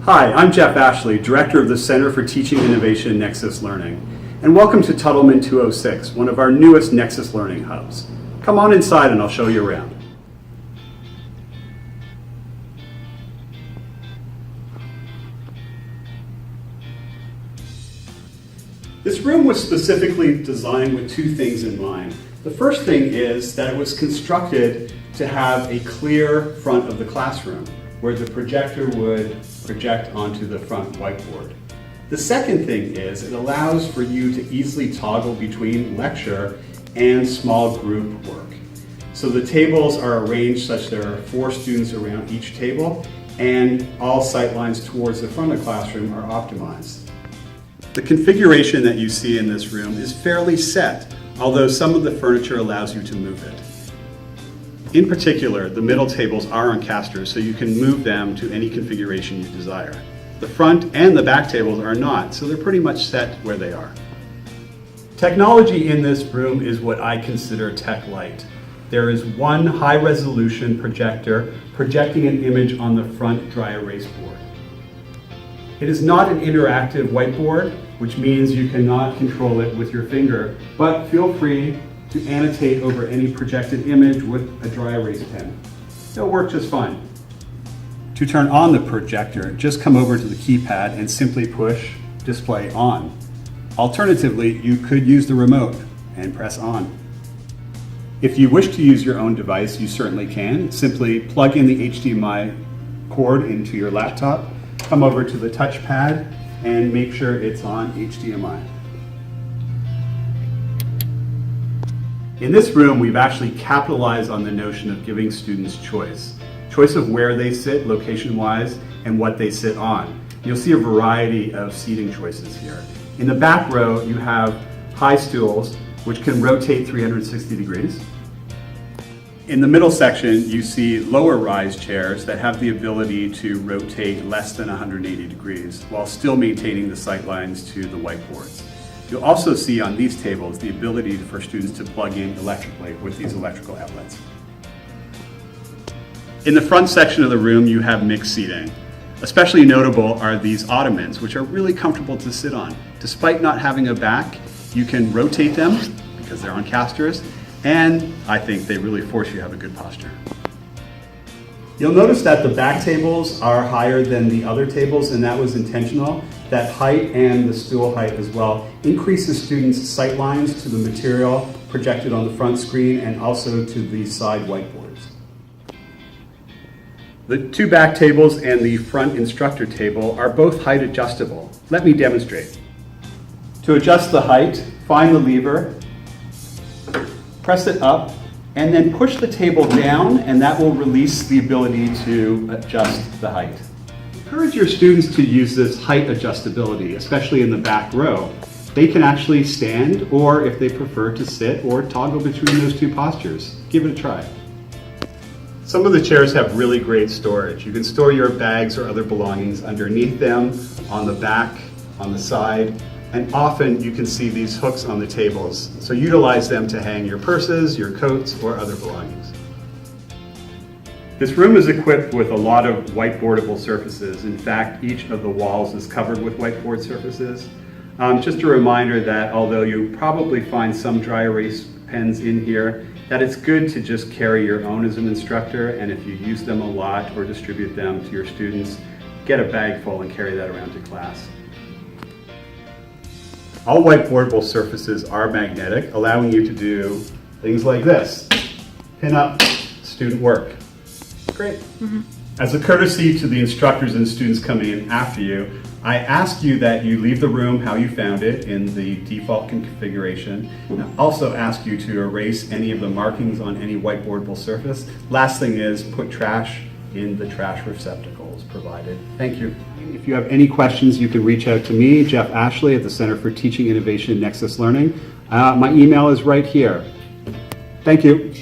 Hi, I'm Jeff Ashley, Director of the Center for Teaching Innovation Nexus Learning, and welcome to TUT206, one of our newest Nexus Learning hubs. Come on inside and I'll show you around. This room was specifically designed with two things in mind. The first thing is that it was constructed to have a clear front of the classroom, where the projector would project onto the front whiteboard. The second thing is it allows for you to easily toggle between lecture and small group work. So the tables are arranged such there are 4 students around each table, and all sight lines towards the front of the classroom are optimized. The configuration that you see in this room is fairly set, although some of the furniture allows you to move it. In particular, the middle tables are on casters, so you can move them to any configuration you desire. The front and the back tables are not, so they're pretty much set where they are. Technology in this room is what I consider tech light. There is one high-resolution projector projecting an image on the front dry erase board. It is not an interactive whiteboard, which means you cannot control it with your finger, but feel free to annotate over any projected image with a dry erase pen. It'll work just fine. To turn on the projector, just come over to the keypad and simply push display on. Alternatively, you could use the remote and press on. If you wish to use your own device, you certainly can. Simply plug in the HDMI cord into your laptop, come over to the touchpad, and make sure it's on HDMI. In this room, we've actually capitalized on the notion of giving students choice. Choice of where they sit, location-wise, and what they sit on. You'll see a variety of seating choices here. In the back row, you have high stools, which can rotate 360 degrees. In the middle section, you see lower rise chairs that have the ability to rotate less than 180 degrees while still maintaining the sight lines to the whiteboards. You'll also see on these tables the ability for students to plug in electrically with these electrical outlets. In the front section of the room, you have mixed seating. Especially notable are these ottomans, which are really comfortable to sit on. Despite not having a back, you can rotate them because they're on casters, and I think they really force you to have a good posture. You'll notice that the back tables are higher than the other tables, and that was intentional. That height and the stool height as well increases students' sight lines to the material projected on the front screen and also to the side whiteboards. The 2 back tables and the front instructor table are both height adjustable. Let me demonstrate. To adjust the height, find the lever, press it up, and then push the table down, and that will release the ability to adjust the height. Encourage your students to use this height adjustability, especially in the back row. They can actually stand, or if they prefer to sit or toggle between those 2 postures. Give it a try. Some of the chairs have really great storage. You can store your bags or other belongings underneath them, on the back, on the side, and often you can see these hooks on the tables. So utilize them to hang your purses, your coats, or other belongings. This room is equipped with a lot of whiteboardable surfaces. In fact, each of the walls is covered with whiteboard surfaces. Just a reminder that although you probably find some dry erase pens in here, that it's good to just carry your own as an instructor, and if you use them a lot or distribute them to your students, get a bag full and carry that around to class. All whiteboardable surfaces are magnetic, allowing you to do things like this. Pin up student work. Great. As a courtesy to the instructors and students coming in after you, I ask you that you leave the room how you found it in the default configuration. I also ask you to erase any of the markings on any whiteboardable surface. Last thing is put trash in the trash receptacles provided. Thank you. If you have any questions, you can reach out to me, Jeff Ashley, at the Center for Teaching Innovation Nexus Learning. My email is right here. Thank you.